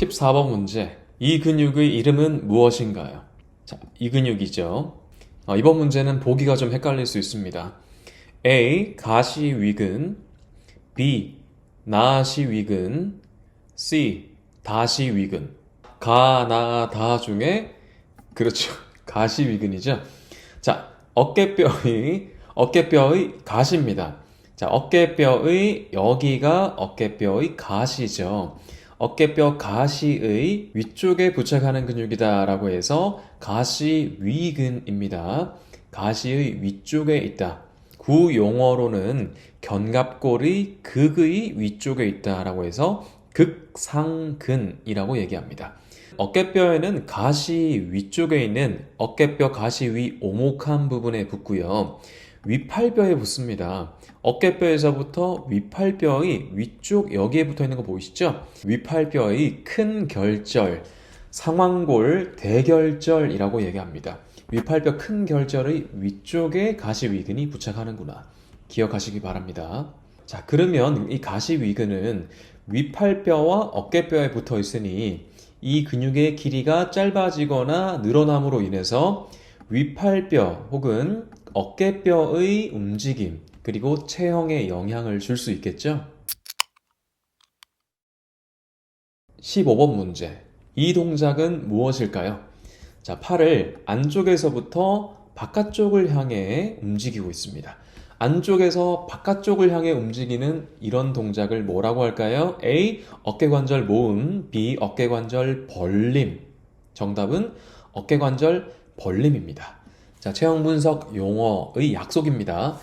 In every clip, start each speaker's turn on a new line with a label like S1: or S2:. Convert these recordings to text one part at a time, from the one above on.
S1: 34번 문제. 이 근육의 이름은 무엇인가요? 자, 이 근육이죠. 이번 문제는 보기가 좀 헷갈릴 수 있습니다. A. 가시위근, B. 나시위근, C. 다시위근. 가, 나, 다 중에 그렇죠. 가시위근이죠. 자, 어깨뼈의 가시입니다. 자, 어깨뼈의 여기가 어깨뼈의 가시죠. 어깨뼈 가시의 위쪽에 부착하는 근육이다라고 해서 가시위근입니다. 가시의 위쪽에 있다. 구용어로는 견갑골의 극의 위쪽에 있다라고 해서 극상근이라고 얘기합니다. 어깨뼈에는 가시 위쪽에 있는 어깨뼈 가시 위 오목한 부분에 붙고요. 위팔뼈에 붙습니다. 어깨뼈에서부터 위팔뼈의 위쪽 여기에 붙어 있는 거 보이시죠? 위팔뼈의 큰 결절, 상완골 대결절이라고 얘기합니다. 위팔뼈 큰 결절의 위쪽에 가시위근이 부착하는구나. 기억하시기 바랍니다. 자, 그러면 이 가시위근은 위팔뼈와 어깨뼈에 붙어 있으니 이 근육의 길이가 짧아지거나 늘어남으로 인해서 위팔뼈 혹은 어깨뼈의 움직임 그리고 체형에 영향을 줄 수 있겠죠? 15번 문제. 이 동작은 무엇일까요? 자, 팔을 안쪽에서부터 바깥쪽을 향해 움직이고 있습니다. 안쪽에서 바깥쪽을 향해 움직이는 이런 동작을 뭐라고 할까요? A. 어깨관절 모음, B. 어깨관절 벌림. 정답은 어깨관절 벌림입니다. 자, 체형 분석 용어의 약속입니다.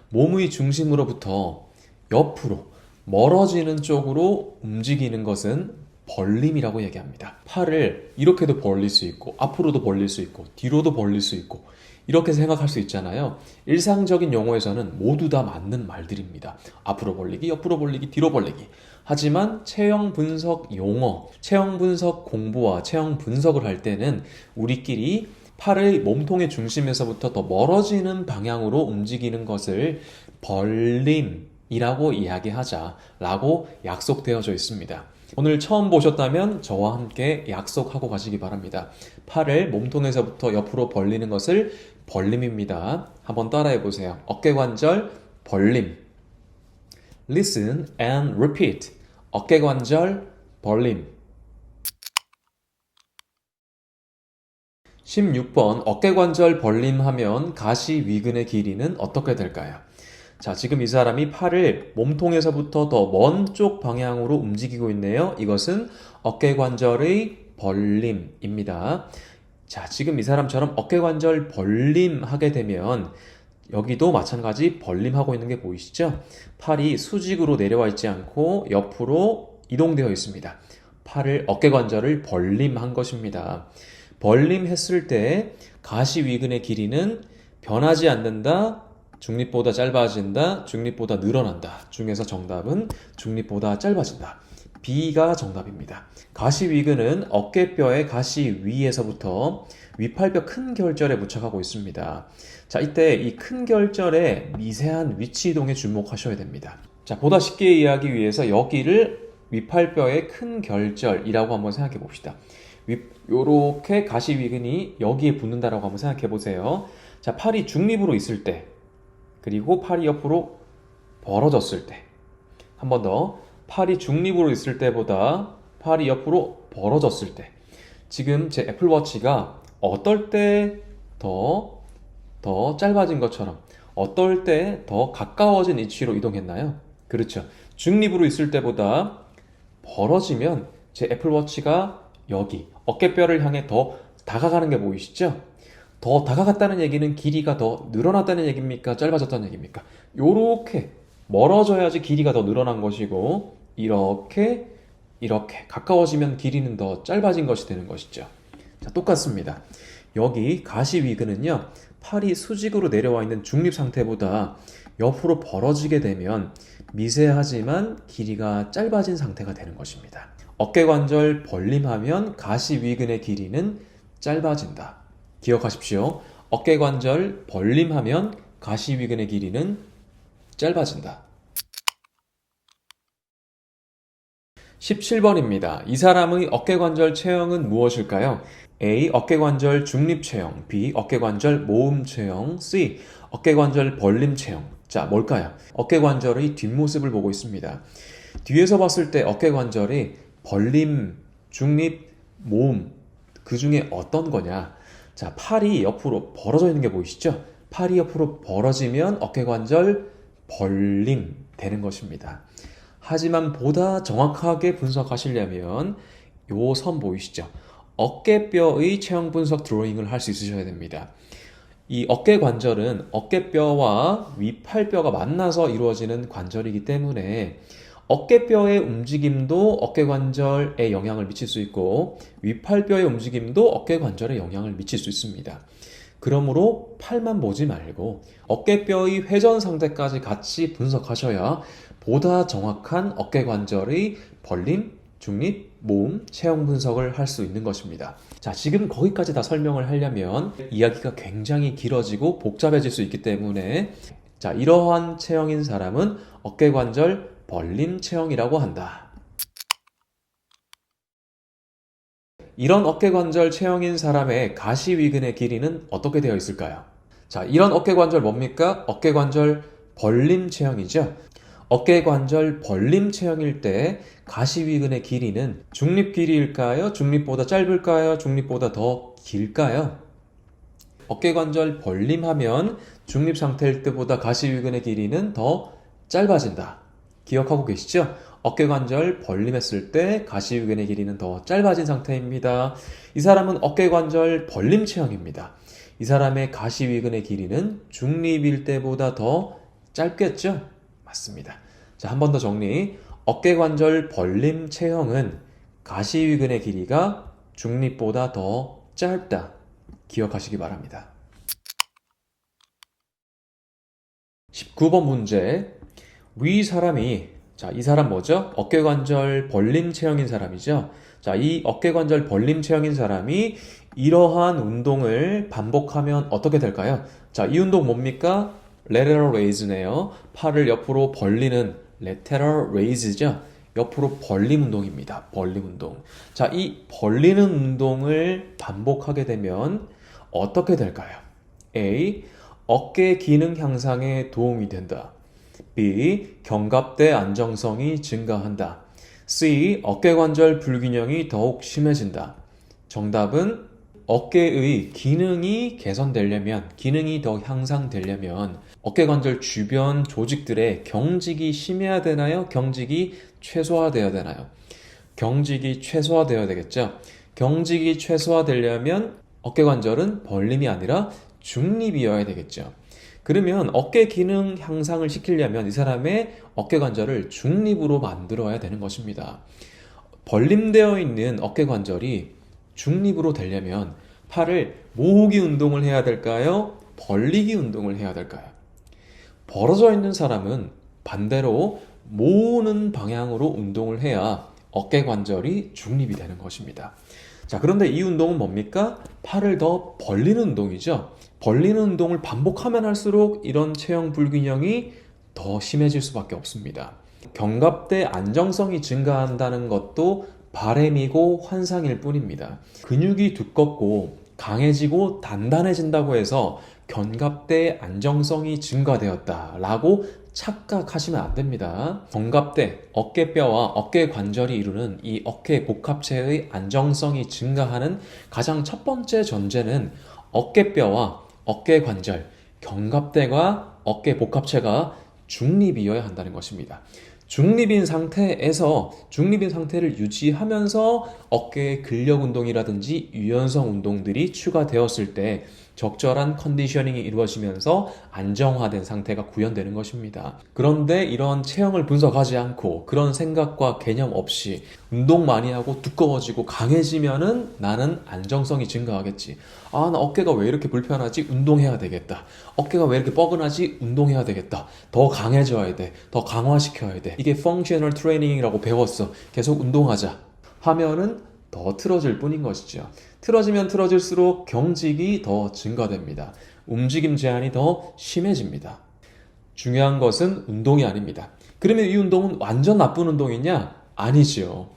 S1: 몸의 중심으로부터 옆으로 멀어지는 쪽으로 움직이는 것은 벌림이라고 얘기합니다. 팔을 이렇게도 벌릴 수 있고 앞으로도 벌릴 수 있고 뒤로도 벌릴 수 있고 이렇게 생각할 수 있잖아요. 일상적인 용어에서는 모두 다 맞는 말들입니다. 앞으로 벌리기, 옆으로 벌리기, 뒤로 벌리기. 하지만 체형 분석 용어, 체형 분석 공부와 체형 분석을 할 때는 우리끼리 팔의 몸통의 중심에서부터 더 멀어지는 방향으로 움직이는 것을 벌림이라고 이야기하자라고 약속되어져 있습니다. 오늘 처음 보셨다면 저와 함께 약속하고 가시기 바랍니다. 팔을 몸통에서부터 옆으로 벌리는 것을 벌림입니다. 한번 따라해 보세요. 어깨관절 벌림. Listen and repeat. 어깨관절 벌림. 16번 어깨관절 벌림하면 가시위근의 길이는 어떻게 될까요? 자, 지금 이 사람이 팔을 몸통에서부터 더 먼 쪽 방향으로 움직이고 있네요. 이것은 어깨관절의 벌림입니다. 자, 지금 이 사람처럼 어깨관절 벌림하게 되면 여기도 마찬가지 벌림하고 있는 게 보이시죠? 팔이 수직으로 내려와 있지 않고 옆으로 이동되어 있습니다. 팔을 어깨관절을 벌림한 것입니다. 벌림했을 때 가시위근의 길이는 변하지 않는다. 중립보다 짧아진다, 중립보다 늘어난다 중에서 정답은 중립보다 짧아진다. B가 정답입니다. 가시위근은 어깨뼈의 가시 위에서부터 위팔뼈 큰 결절에 부착하고 있습니다. 자, 이때 이 큰 결절의 미세한 위치 이동에 주목하셔야 됩니다. 자, 보다 쉽게 이해하기 위해서 여기를 위팔뼈의 큰 결절이라고 한번 생각해 봅시다. 요렇게 가시위근이 여기에 붙는다라고 한번 생각해 보세요. 자, 팔이 중립으로 있을 때 그리고 팔이 옆으로 벌어졌을 때 한 번 더 팔이 중립으로 있을 때보다 팔이 옆으로 벌어졌을 때 지금 제 애플워치가 어떨 때 더 짧아진 것처럼 어떨 때 더 가까워진 위치로 이동했나요? 그렇죠. 중립으로 있을 때보다 벌어지면 제 애플워치가 여기 어깨뼈를 향해 더 다가가는 게 보이시죠? 더 다가갔다는 얘기는 길이가 더 늘어났다는 얘기입니까? 짧아졌다는 얘기입니까? 요렇게 멀어져야지 길이가 더 늘어난 것이고 이렇게 가까워지면 길이는 더 짧아진 것이 되는 것이죠. 자, 똑같습니다. 여기 가시위근은요. 팔이 수직으로 내려와 있는 중립 상태보다 옆으로 벌어지게 되면 미세하지만 길이가 짧아진 상태가 되는 것입니다. 어깨관절 벌림하면 가시위근의 길이는 짧아진다. 기억하십시오. 어깨관절 벌림하면 가시위근의 길이는 짧아진다. 17번입니다. 이 사람의 어깨관절 체형은 무엇일까요? A. 어깨관절 중립 체형, B. 어깨관절 모음 체형, C. 어깨관절 벌림 체형. 자, 뭘까요? 어깨관절의 뒷모습을 보고 있습니다. 뒤에서 봤을 때 어깨관절이 벌림, 중립, 모음 그 중에 어떤 거냐? 자, 팔이 옆으로 벌어져 있는 게 보이시죠? 팔이 옆으로 벌어지면 어깨관절 벌림 되는 것입니다. 하지만 보다 정확하게 분석하시려면 요 선 보이시죠? 어깨뼈의 체형 분석 드로잉을 할 수 있으셔야 됩니다. 이 어깨관절은 어깨뼈와 윗팔뼈가 만나서 이루어지는 관절이기 때문에 어깨뼈의 움직임도 어깨관절에 영향을 미칠 수 있고 윗팔뼈의 움직임도 어깨관절에 영향을 미칠 수 있습니다. 그러므로 팔만 보지 말고 어깨뼈의 회전 상태까지 같이 분석하셔야 보다 정확한 어깨관절의 벌림, 중립, 모음, 체형 분석을 할 수 있는 것입니다. 자, 지금 거기까지 다 설명을 하려면 이야기가 굉장히 길어지고 복잡해질 수 있기 때문에 자, 이러한 체형인 사람은 어깨관절 벌림 체형이라고 한다. 이런 어깨관절 체형인 사람의 가시위근의 길이는 어떻게 되어 있을까요? 자, 이런 어깨관절 뭡니까? 어깨관절 벌림 체형이죠. 어깨관절 벌림 체형일 때 가시위근의 길이는 중립 길이일까요? 중립보다 짧을까요? 중립보다 더 길까요? 어깨관절 벌림하면 중립 상태일 때보다 가시위근의 길이는 더 짧아진다. 기억하고 계시죠? 어깨관절 벌림했을 때 가시위근의 길이는 더 짧아진 상태입니다. 이 사람은 어깨관절 벌림 체형입니다. 이 사람의 가시위근의 길이는 중립일 때보다 더 짧겠죠? 맞습니다. 자, 한 번 더 정리. 어깨관절 벌림 체형은 가시위근의 길이가 중립보다 더 짧다. 기억하시기 바랍니다. 19번 문제. 위 사람이, 자, 이 사람 뭐죠? 어깨관절 벌림 체형인 사람이죠? 자, 이 어깨관절 벌림 체형인 사람이 이러한 운동을 반복하면 어떻게 될까요? 자, 이 운동 뭡니까? lateral raise네요. 팔을 옆으로 벌리는 lateral raise죠. 옆으로 벌림 운동입니다. 벌림 운동. 자, 이 벌리는 운동을 반복하게 되면 어떻게 될까요? A. 어깨 기능 향상에 도움이 된다. B. 견갑대 안정성이 증가한다. C. 어깨관절 불균형이 더욱 심해진다. 정답은 어깨의 기능이 개선되려면, 기능이 더 향상되려면 어깨관절 주변 조직들의 경직이 심해야 되나요? 경직이 최소화되어야 되나요? 경직이 최소화되어야 되겠죠? 경직이 최소화되려면 어깨관절은 벌림이 아니라 중립이어야 되겠죠. 그러면 어깨 기능 향상을 시키려면 이 사람의 어깨관절을 중립으로 만들어야 되는 것입니다. 벌림되어 있는 어깨관절이 중립으로 되려면 팔을 모으기 운동을 해야 될까요? 벌리기 운동을 해야 될까요? 벌어져 있는 사람은 반대로 모으는 방향으로 운동을 해야 어깨관절이 중립이 되는 것입니다. 자, 그런데 이 운동은 뭡니까? 팔을 더 벌리는 운동이죠. 벌리는 운동을 반복하면 할수록 이런 체형 불균형이 더 심해질 수밖에 없습니다. 견갑대 안정성이 증가한다는 것도 바램이고 환상일 뿐입니다. 근육이 두껍고 강해지고 단단해진다고 해서 견갑대의 안정성이 증가되었다라고 착각하시면 안 됩니다. 견갑대, 어깨뼈와 어깨관절이 이루는 이 어깨 복합체의 안정성이 증가하는 가장 첫 번째 전제는 어깨뼈와 어깨관절, 견갑대와 어깨 복합체가 중립이어야 한다는 것입니다. 중립인 상태를 유지하면서 어깨 근력 운동이라든지 유연성 운동들이 추가되었을 때 적절한 컨디셔닝이 이루어지면서 안정화된 상태가 구현되는 것입니다. 그런데 이런 체형을 분석하지 않고 그런 생각과 개념 없이 운동 많이 하고 두꺼워지고 강해지면은 나는 안정성이 증가하겠지. 아, 나 어깨가 왜 이렇게 불편하지? 운동해야 되겠다. 어깨가 왜 이렇게 뻐근하지? 운동해야 되겠다. 더 강해져야 돼. 더 강화시켜야 돼. 이게 펑셔널 트레이닝이라고 배웠어. 계속 운동하자. 하면은 더 틀어질 뿐인 것이죠. 틀어지면 틀어질수록 경직이 더 증가됩니다. 움직임 제한이 더 심해집니다. 중요한 것은 운동이 아닙니다. 그러면 이 운동은 완전 나쁜 운동이냐? 아니지요.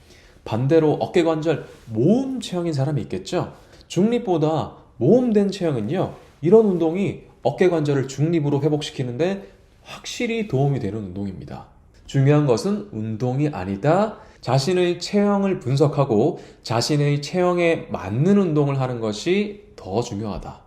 S1: 반대로 어깨관절 모음 체형인 사람이 있겠죠? 중립보다 모음된 체형은요, 이런 운동이 어깨관절을 중립으로 회복시키는데 확실히 도움이 되는 운동입니다. 중요한 것은 운동이 아니다. 자신의 체형을 분석하고 자신의 체형에 맞는 운동을 하는 것이 더 중요하다.